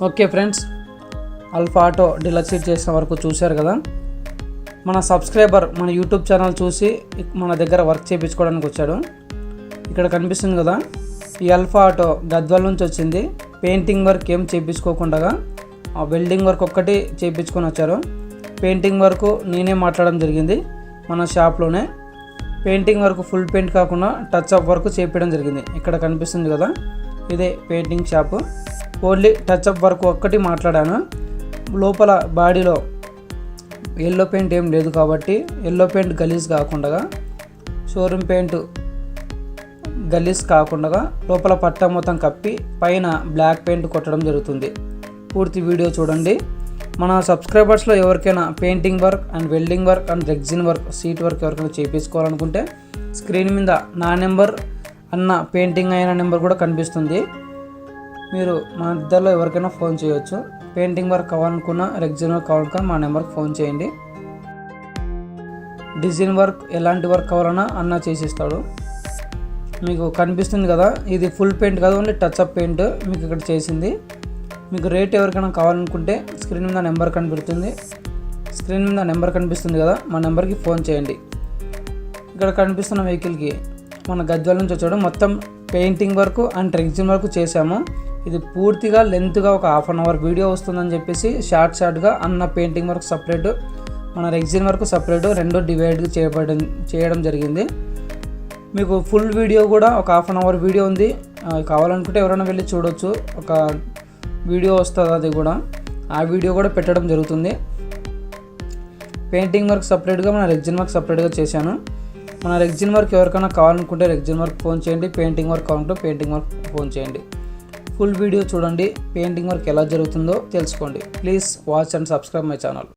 Okay friends, alpha auto deluxe చేసిన వరకు చూశారు కదా. మన సబ్స్క్రైబర్ మన యూట్యూబ్ ఛానల్ చూసి మన దగ్గర వర్క్ చేయించుకోవడానికి వచ్చాడు. ఇక్కడ కనిపిస్తుంది కదా, ఈ అల్ఫా ఆటో గద్వాల నుంచి వచ్చింది. పెయింటింగ్ వర్క్ ఏం చేయించుకోకుండా ఆ వెల్డింగ్ వర్క్ ఒక్కటి చేయించుకొని వచ్చారు. పెయింటింగ్ వర్క్ నేనే మాట్లాడడం జరిగింది మన షాప్లోనే. పెయింటింగ్ వర్క్ ఫుల్ పెయింట్ కాకుండా టచ్ అప్ వర్క్ చేయించడం జరిగింది. ఇక్కడ కనిపిస్తుంది కదా, ఇదే painting shop. Only touch up work ఒక్కటి మాట్లాడాను. లోపల బాడీలో ఎల్లో పెయింట్ ఏం లేదు కాబట్టి ఎల్లో పెయింట్ గలీజ్ కాకుండా, షోరూమ్ పెయింట్ గలీజ్ కాకుండా లోపల పట్ట మొత్తం కప్పి పైన బ్లాక్ పెయింట్ కొట్టడం జరుగుతుంది. పూర్తి వీడియో చూడండి. మన సబ్స్క్రైబర్స్లో ఎవరికైనా painting work and welding work and rexine work, seat work ఎవరికైనా చేయించుకోవాలనుకుంటే స్క్రీన్ మీద నా నెంబర్ అన్న పెయింటింగ్ అయిన నెంబర్ కూడా కనిపిస్తుంది. మీరు మా ఇద్దరిలో ఎవరికైనా ఫోన్ చేయొచ్చు. పెయింటింగ్ వర్క్ కావాలనుకున్నా, రెగ్జిన్ వర్క్ కావాలనుకున్నా మా నెంబర్కి ఫోన్ చేయండి. డిజైన్ వర్క్ ఎలాంటి వర్క్ కావాలన్నా అన్న చేసిస్తాడు. మీకు కనిపిస్తుంది కదా, ఇది ఫుల్ పెయింట్ కాదు, ఓన్లీ టచ్ అప్ పెయింట్ మీకు ఇక్కడ చేసింది. మీకు రేట్ ఎవరికైనా కావాలనుకుంటే స్క్రీన్ మీద నెంబర్ కనిపిస్తుంది. స్క్రీన్ మీద నెంబర్ కనిపిస్తుంది కదా, మా నెంబర్కి ఫోన్ చేయండి. ఇక్కడ కనిపిస్తున్న వెహికల్కి మన గద్వాల నుంచి వచ్చాడు. మొత్తం painting work and rexine work చేశాము. ఇది పూర్తిగా లెంత్గా ఒక హాఫ్ అన్ అవర్ వీడియో వస్తుందని చెప్పేసి షార్ట్గా అన్న పెయింటింగ్ వర్క్ సపరేట్, మన రెగ్జిన్ వర్క్ సపరేట్, రెండు డివైడ్ చేయడం జరిగింది. మీకు ఫుల్ వీడియో కూడా ఒక హాఫ్ అన్ అవర్ వీడియో ఉంది. కావాలనుకుంటే ఎవరైనా వెళ్ళి చూడొచ్చు. ఒక వీడియో వస్తుంది, అది కూడా ఆ వీడియో కూడా పెట్టడం జరుగుతుంది. పెయింటింగ్ వర్క్ సపరేట్గా, మన రెగ్జిన్ వర్క్ సపరేట్గా చేశాను. మన రెగ్జిన్ వర్క్ ఎవరికైనా కావాలనుకుంటే రెగ్జిన్ వర్క్ ఫోన్ చేయండి. పెయింటింగ్ వర్క్ కావాలంటే పెయింటింగ్ వర్క్ ఫోన్ చేయండి. ఫుల్ వీడియో చూడండి, పెయింటింగ్ వర్క్ ఎలా జరుగుతుందో తెలుసుకోండి. Please watch and subscribe my channel.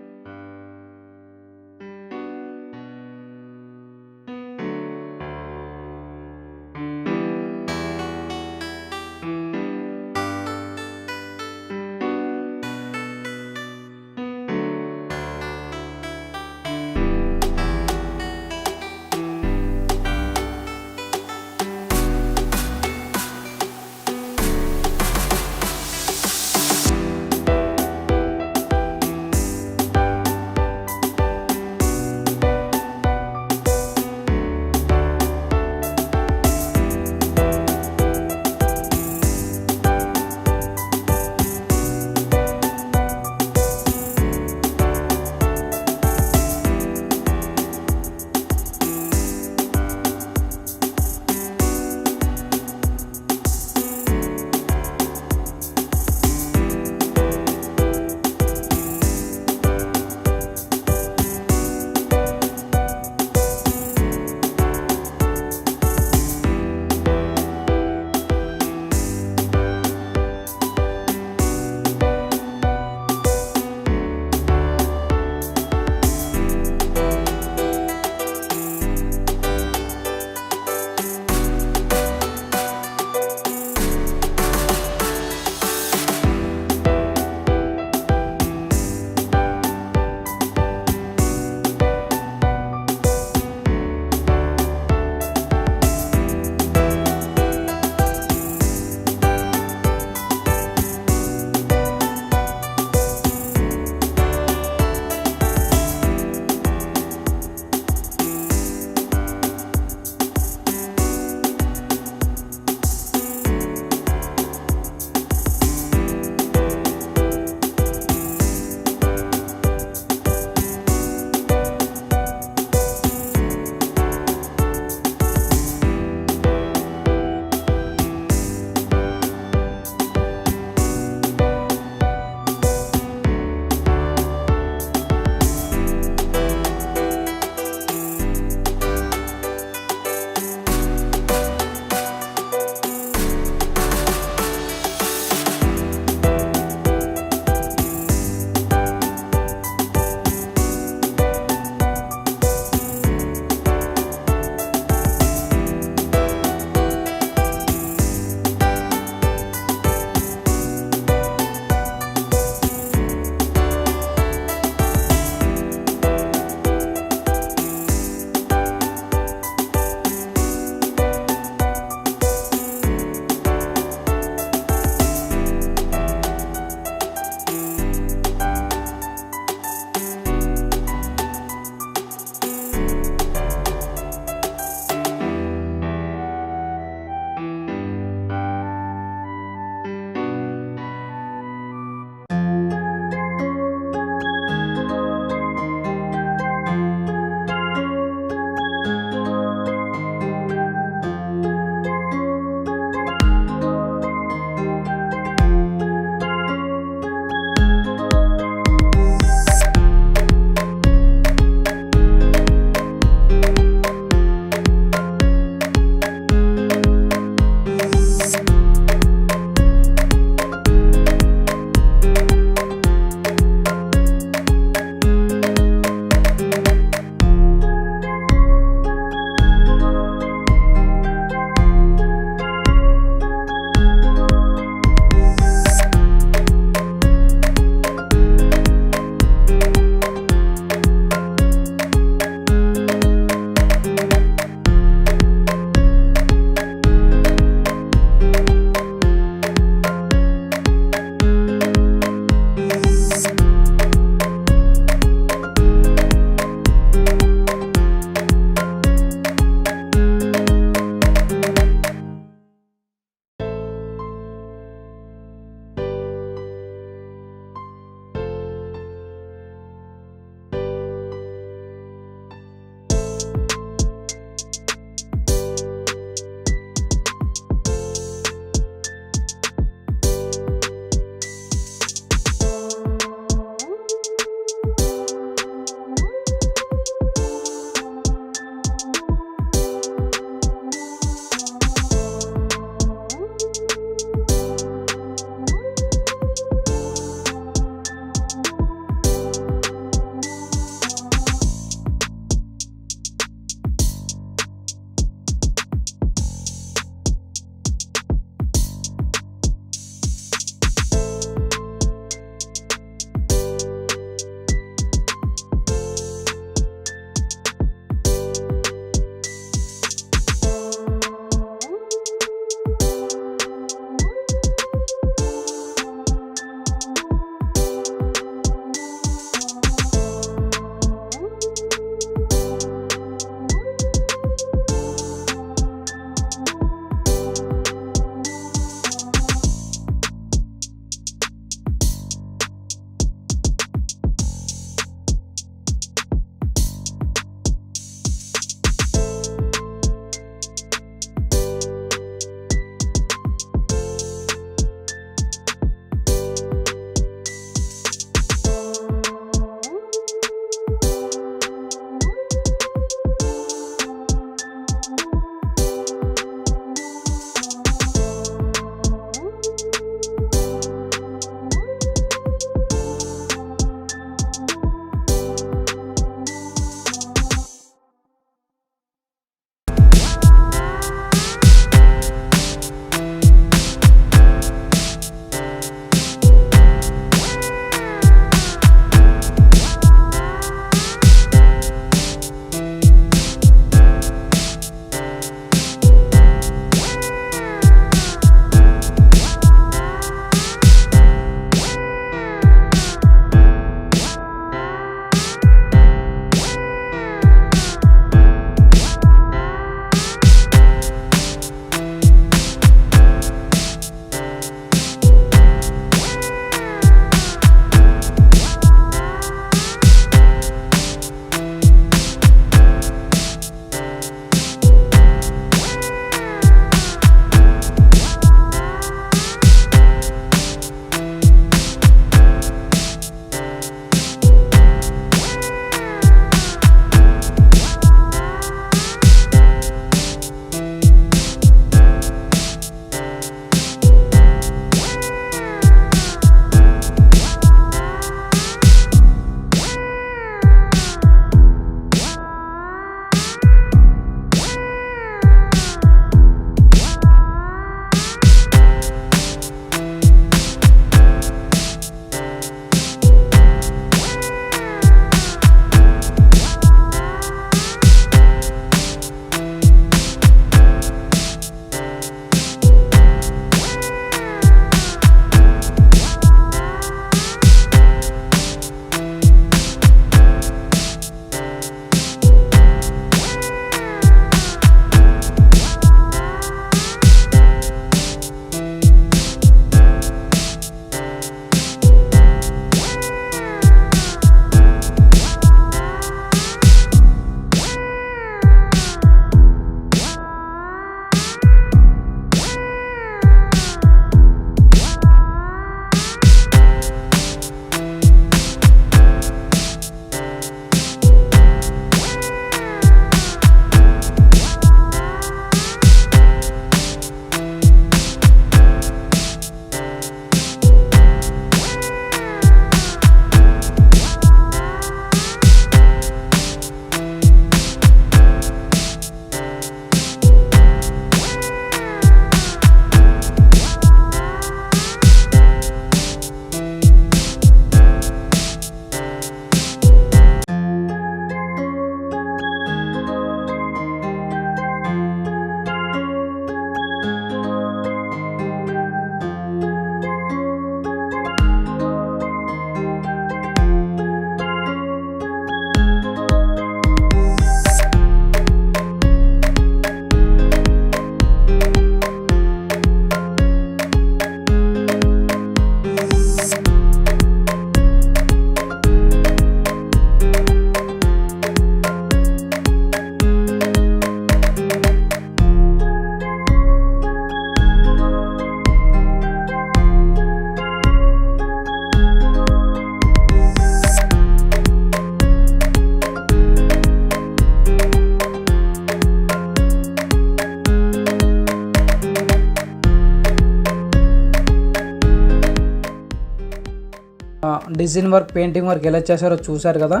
Design work, painting work ఎలా చేశారో చూశారు కదా.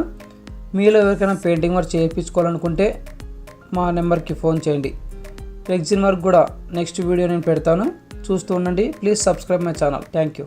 మీలో ఎవరికైనా పెయింటింగ్ వర్క్ చేయించుకోవాలనుకుంటే మా నెంబర్కి ఫోన్ చేయండి. రెగ్జిన్ వర్క్ కూడా నెక్స్ట్ వీడియో నేను పెడతాను, చూస్తూ ఉండండి. Please subscribe my channel. Thank you.